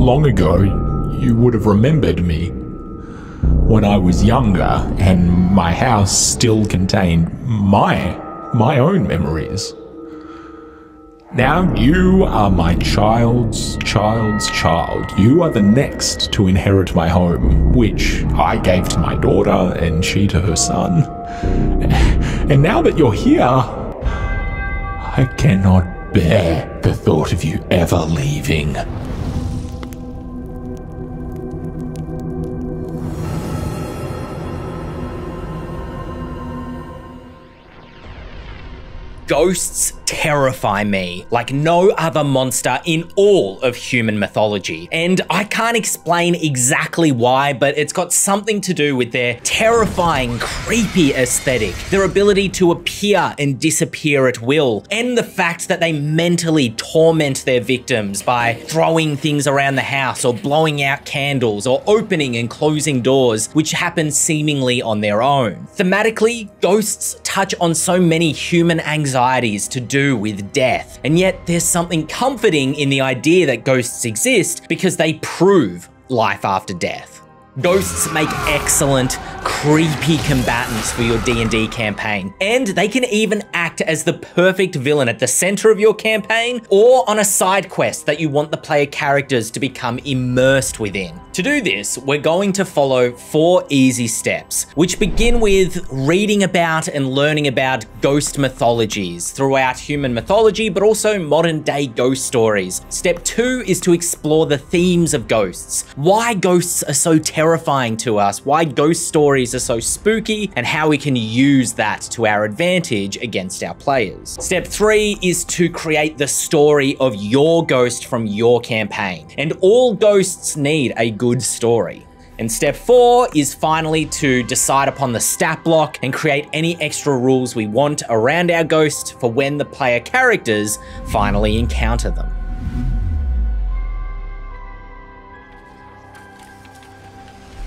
long ago, you would have remembered me. When I was younger, and my house still contained my own memories. Now you are my child's child's child. You are the next to inherit my home, which I gave to my daughter and she to her son. And now that you're here, I cannot bear the thought of you ever leaving. Ghosts terrify me like no other monster in all of human mythology. And I can't explain exactly why, but it's got something to do with their terrifying, creepy aesthetic, their ability to appear and disappear at will, and the fact that they mentally torment their victims by throwing things around the house or blowing out candles or opening and closing doors, which happen seemingly on their own. Thematically, ghosts touch on so many human anxieties to do with death, and yet there's something comforting in the idea that ghosts exist because they prove life after death. Ghosts make excellent, creepy combatants for your D&D campaign, and they can even act as the perfect villain at the center of your campaign or on a side quest that you want the player characters to become immersed within. To do this, we're going to follow 4 easy steps, which begin with reading about and learning about ghost mythologies throughout human mythology, but also modern day ghost stories. Step 2 is to explore the themes of ghosts, why ghosts are so terrifying to us, why ghost stories are so spooky, and how we can use that to our advantage against our players. Step 3 is to create the story of your ghost from your campaign, and all ghosts need a good story. And step 4 is finally to decide upon the stat block and create any extra rules we want around our ghost for when the player characters finally encounter them.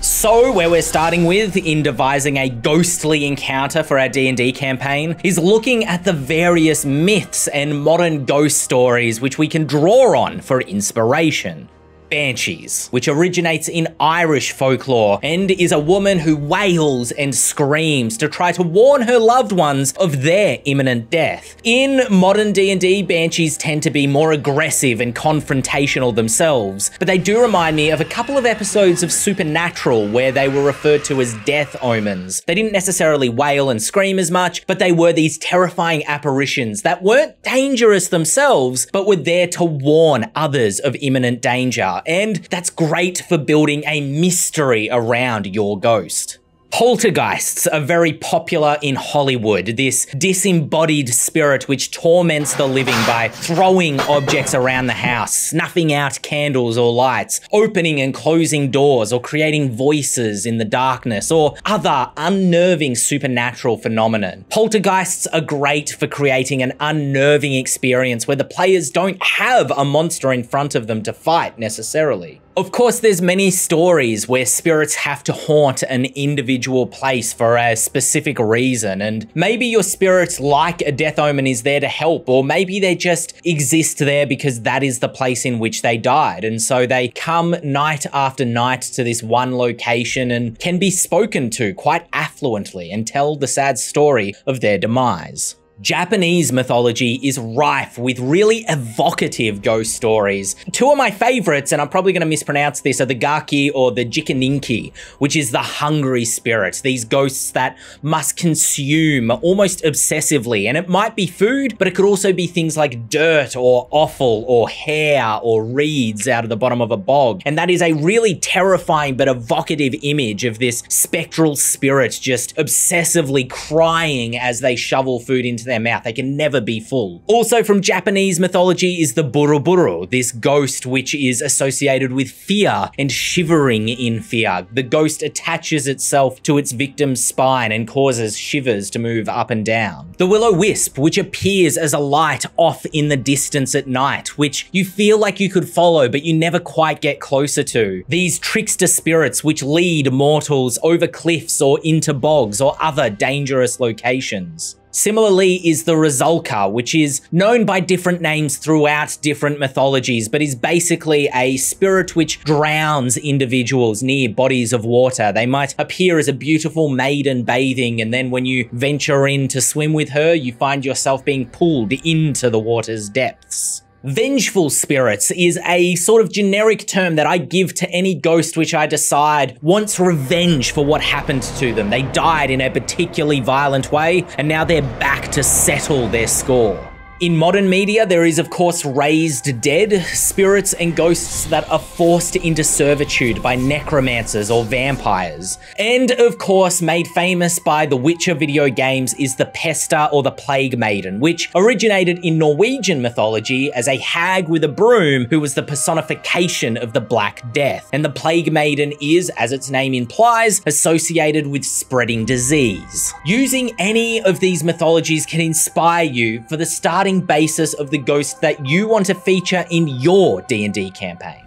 So where we're starting with in devising a ghostly encounter for our D&D campaign is looking at the various myths and modern ghost stories which we can draw on for inspiration. Banshees, which originates in Irish folklore and is a woman who wails and screams to try to warn her loved ones of their imminent death. In modern D&D, banshees tend to be more aggressive and confrontational themselves, but they do remind me of a couple of episodes of Supernatural where they were referred to as death omens. They didn't necessarily wail and scream as much, but they were these terrifying apparitions that weren't dangerous themselves, but were there to warn others of imminent danger. And that's great for building a mystery around your ghost. Poltergeists are very popular in Hollywood, this disembodied spirit which torments the living by throwing objects around the house, snuffing out candles or lights, opening and closing doors, or creating voices in the darkness, or other unnerving supernatural phenomenon. Poltergeists are great for creating an unnerving experience where the players don't have a monster in front of them to fight necessarily. Of course, there's many stories where spirits have to haunt an individual place for a specific reason, and maybe your spirit, like a death omen, is there to help, or maybe they just exist there because that is the place in which they died, and so they come night after night to this one location and can be spoken to quite affluently and tell the sad story of their demise. Japanese mythology is rife with really evocative ghost stories. 2 of my favorites, and I'm probably going to mispronounce this, are the Gaki or the Jikaninki, which is the hungry spirit. These ghosts that must consume almost obsessively, and it might be food, but it could also be things like dirt or offal or hair or reeds out of the bottom of a bog. And that is a really terrifying but evocative image of this spectral spirit just obsessively crying as they shovel food into their mouth. They can never be full. Also from Japanese mythology is the Buruburu, this ghost which is associated with fear and shivering in fear. The ghost attaches itself to its victim's spine and causes shivers to move up and down. The will-o-wisp, which appears as a light off in the distance at night, which you feel like you could follow but you never quite get closer to. These trickster spirits which lead mortals over cliffs or into bogs or other dangerous locations. Similarly is the Rizalka, which is known by different names throughout different mythologies, but is basically a spirit which drowns individuals near bodies of water. They might appear as a beautiful maiden bathing, and then when you venture in to swim with her, you find yourself being pulled into the water's depths. Vengeful spirits is a sort of generic term that I give to any ghost which I decide wants revenge for what happened to them. They died in a particularly violent way, and now they're back to settle their score. In modern media, there is of course raised dead, spirits and ghosts that are forced into servitude by necromancers or vampires. And of course, made famous by the Witcher video games is the Pester or the Plague Maiden, which originated in Norwegian mythology as a hag with a broom who was the personification of the Black Death. And the Plague Maiden is, as its name implies, associated with spreading disease. Using any of these mythologies can inspire you for the starting basis of the ghost that you want to feature in your D&D campaign.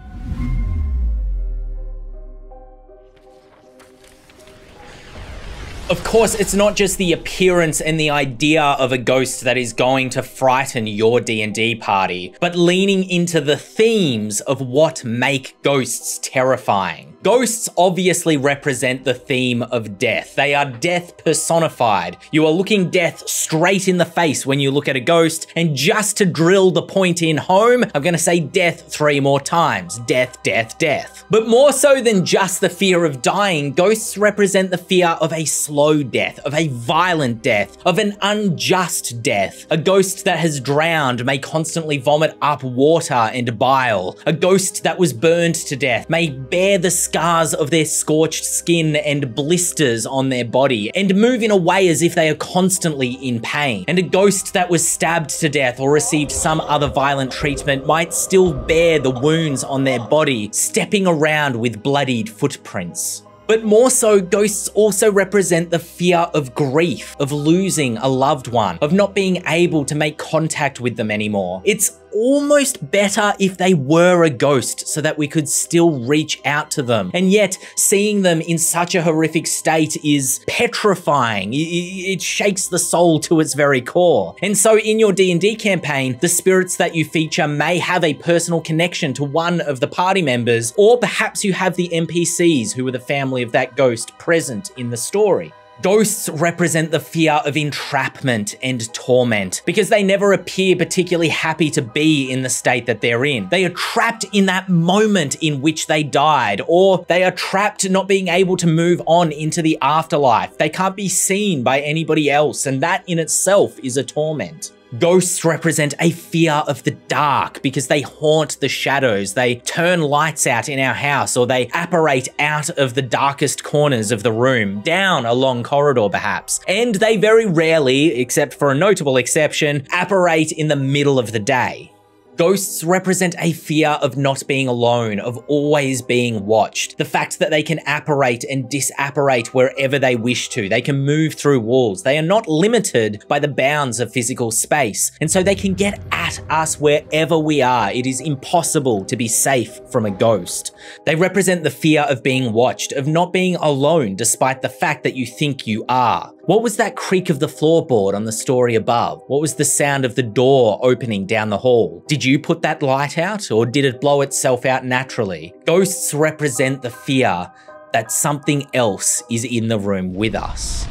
Of course, it's not just the appearance and the idea of a ghost that is going to frighten your D&D party, but leaning into the themes of what make ghosts terrifying. Ghosts obviously represent the theme of death. They are death personified. You are looking death straight in the face when you look at a ghost, and just to drill the point in home, I'm gonna say death 3 more times. Death, death, death. But more so than just the fear of dying, ghosts represent the fear of a slow death, of a violent death, of an unjust death. A ghost that has drowned may constantly vomit up water and bile. A ghost that was burned to death may bear the scars of their scorched skin and blisters on their body, and move in a way as if they are constantly in pain. And a ghost that was stabbed to death or received some other violent treatment might still bear the wounds on their body, stepping around with bloodied footprints. But more so, ghosts also represent the fear of grief, of losing a loved one, of not being able to make contact with them anymore. It's almost better if they were a ghost so that we could still reach out to them. And yet, seeing them in such a horrific state is petrifying. It shakes the soul to its very core. And so in your D&D campaign, the spirits that you feature may have a personal connection to one of the party members, or perhaps you have the NPCs who are the family of that ghost present in the story. Ghosts represent the fear of entrapment and torment because they never appear particularly happy to be in the state that they're in. They are trapped in that moment in which they died, or they are trapped not being able to move on into the afterlife. They can't be seen by anybody else, and that in itself is a torment. Ghosts represent a fear of the dark because they haunt the shadows. They turn lights out in our house, or they apparate out of the darkest corners of the room, down a long corridor perhaps. And they very rarely, except for a notable exception, apparate in the middle of the day. Ghosts represent a fear of not being alone, of always being watched. The fact that they can apparate and disapparate wherever they wish to. They can move through walls. They are not limited by the bounds of physical space. And so they can get at us wherever we are. It is impossible to be safe from a ghost. They represent the fear of being watched, of not being alone despite the fact that you think you are. What was that creak of the floorboard on the story above? What was the sound of the door opening down the hall? Did you put that light out, or did it blow itself out naturally? Ghosts represent the fear that something else is in the room with us.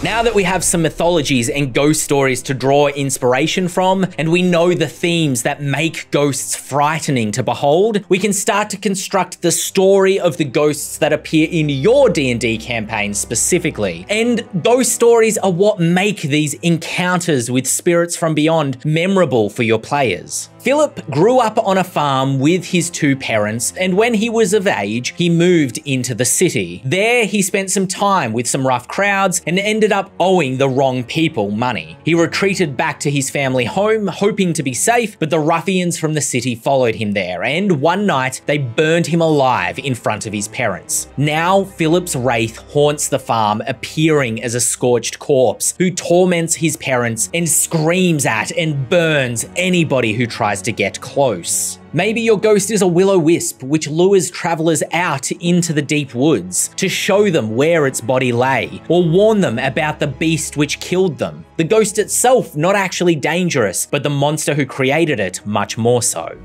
Now that we have some mythologies and ghost stories to draw inspiration from, and we know the themes that make ghosts frightening to behold, we can start to construct the story of the ghosts that appear in your D&D campaign specifically. And ghost stories are what make these encounters with spirits from beyond memorable for your players. Philip grew up on a farm with his 2 parents, and when he was of age, he moved into the city. There, he spent some time with some rough crowds and ended up owing the wrong people money. He retreated back to his family home, hoping to be safe, but the ruffians from the city followed him there, and one night, they burned him alive in front of his parents. Now, Philip's wraith haunts the farm, appearing as a scorched corpse, who torments his parents and screams at and burns anybody who tries to get close. Maybe your ghost is a will-o-wisp, which lures travelers out into the deep woods to show them where its body lay, or warn them about the beast which killed them. The ghost itself not actually dangerous, but the monster who created it much more so.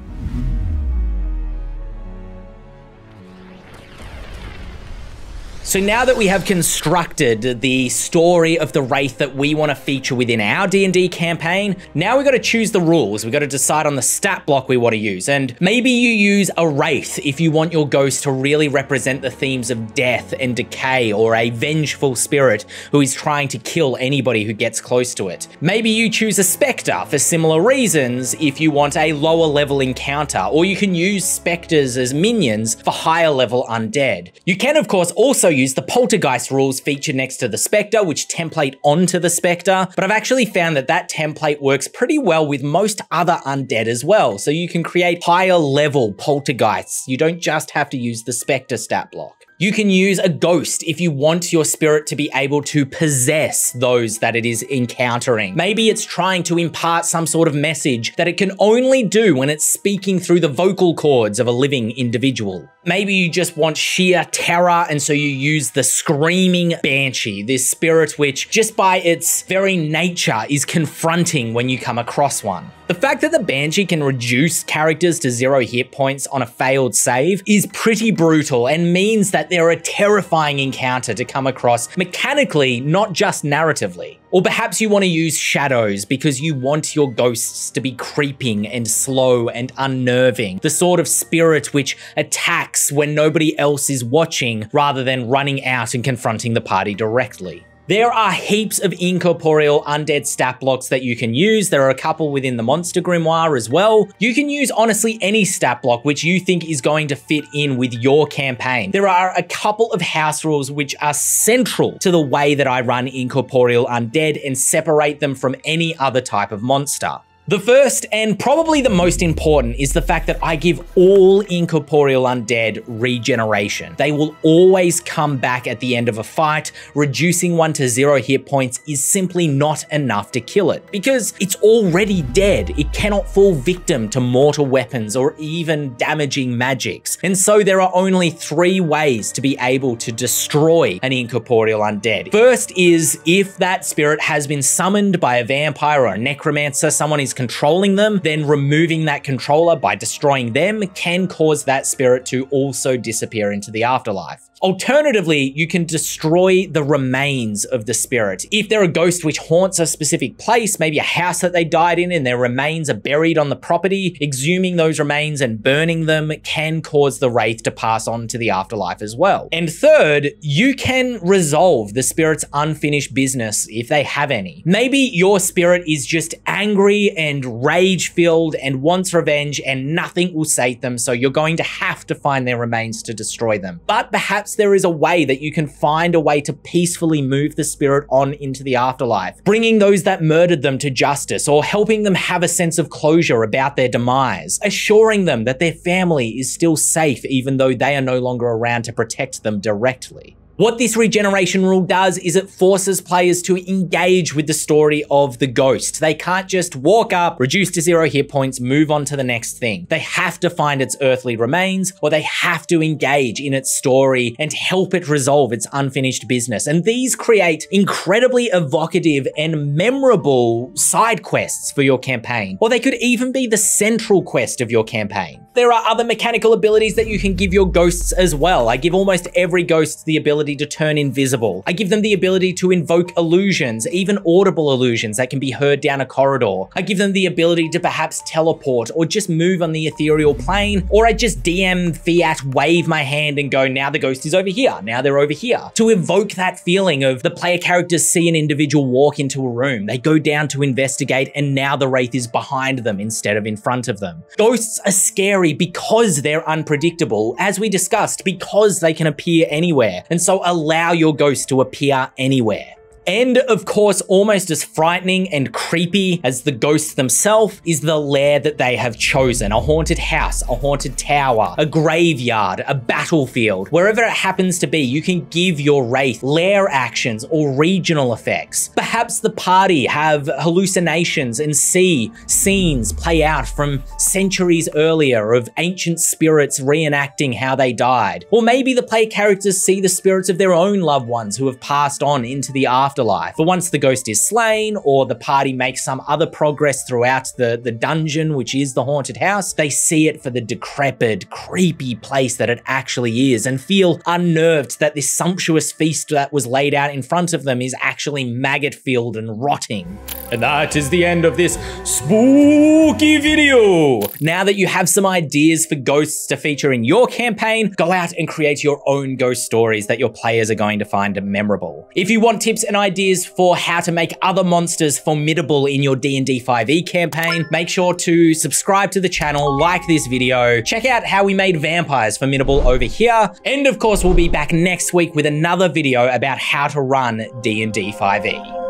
So now that we have constructed the story of the Wraith that we want to feature within our D&D campaign, now we've got to choose the rules. We've got to decide on the stat block we want to use. And maybe you use a Wraith if you want your ghost to really represent the themes of death and decay, or a vengeful spirit who is trying to kill anybody who gets close to it. Maybe you choose a Spectre for similar reasons if you want a lower level encounter, or you can use Spectres as minions for higher level undead. You can of course also use the Poltergeist rules featured next to the Spectre, which template onto the Spectre, but I've actually found that that template works pretty well with most other undead as well, so you can create higher level Poltergeists. You don't just have to use the Spectre stat block. You can use a ghost if you want your spirit to be able to possess those that it is encountering. Maybe it's trying to impart some sort of message that it can only do when it's speaking through the vocal cords of a living individual. Maybe you just want sheer terror, and so you use the screaming banshee, this spirit which just by its very nature is confronting when you come across one. The fact that the banshee can reduce characters to 0 hit points on a failed save is pretty brutal, and means that they're a terrifying encounter to come across mechanically, not just narratively. Or perhaps you want to use shadows because you want your ghosts to be creeping and slow and unnerving, the sort of spirit which attacks when nobody else is watching rather than running out and confronting the party directly. There are heaps of incorporeal undead stat blocks that you can use. There are a couple within the Monster Grimoire as well. You can use honestly any stat block which you think is going to fit in with your campaign. There are a couple of house rules which are central to the way that I run incorporeal undead and separate them from any other type of monster. The first, and probably the most important, is the fact that I give all incorporeal undead regeneration. They will always come back at the end of a fight. Reducing one to 0 hit points is simply not enough to kill it, because it's already dead. It cannot fall victim to mortal weapons or even damaging magics. And so there are only 3 ways to be able to destroy an incorporeal undead. First is if that spirit has been summoned by a vampire or a necromancer, someone is controlling them, then removing that controller by destroying them can cause that spirit to also disappear into the afterlife. Alternatively, you can destroy the remains of the spirit. If they're a ghost which haunts a specific place, maybe a house that they died in and their remains are buried on the property, exhuming those remains and burning them can cause the wraith to pass on to the afterlife as well. And third, you can resolve the spirit's unfinished business if they have any. Maybe your spirit is just angry and rage-filled and wants revenge and nothing will sate them, so you're going to have to find their remains to destroy them. But perhaps there is a way that you can find a way to peacefully move the spirit on into the afterlife, bringing those that murdered them to justice, or helping them have a sense of closure about their demise, assuring them that their family is still safe even though they are no longer around to protect them directly. What this regeneration rule does is it forces players to engage with the story of the ghost. They can't just walk up, reduce to 0 hit points, move on to the next thing. They have to find its earthly remains, or they have to engage in its story and help it resolve its unfinished business. And these create incredibly evocative and memorable side quests for your campaign, or they could even be the central quest of your campaign. There are other mechanical abilities that you can give your ghosts as well. I give almost every ghost the ability to turn invisible. I give them the ability to invoke illusions, even audible illusions that can be heard down a corridor. I give them the ability to perhaps teleport or just move on the ethereal plane, or I just DM fiat, wave my hand and go, now the ghost is over here, now they're over here. To evoke that feeling of the player characters see an individual walk into a room, they go down to investigate, and now the wraith is behind them instead of in front of them. Ghosts are scary because they're unpredictable, as we discussed, because they can appear anywhere. And so allow your ghost to appear anywhere. And of course, almost as frightening and creepy as the ghosts themselves is the lair that they have chosen. A haunted house, a haunted tower, a graveyard, a battlefield. Wherever it happens to be, you can give your wraith lair actions or regional effects. Perhaps the party have hallucinations and see scenes play out from centuries earlier of ancient spirits reenacting how they died. Or maybe the player characters see the spirits of their own loved ones who have passed on into the afterlife. But once the ghost is slain, or the party makes some other progress throughout the dungeon, which is the haunted house, they see it for the decrepit, creepy place that it actually is and feel unnerved that this sumptuous feast that was laid out in front of them is actually maggot-filled and rotting. And that is the end of this spooky video. Now that you have some ideas for ghosts to feature in your campaign, go out and create your own ghost stories that your players are going to find memorable. If you want tips and ideas for how to make other monsters formidable in your D&D 5e campaign, make sure to subscribe to the channel, like this video, check out how we made vampires formidable over here, and of course we'll be back next week with another video about how to run D&D 5e.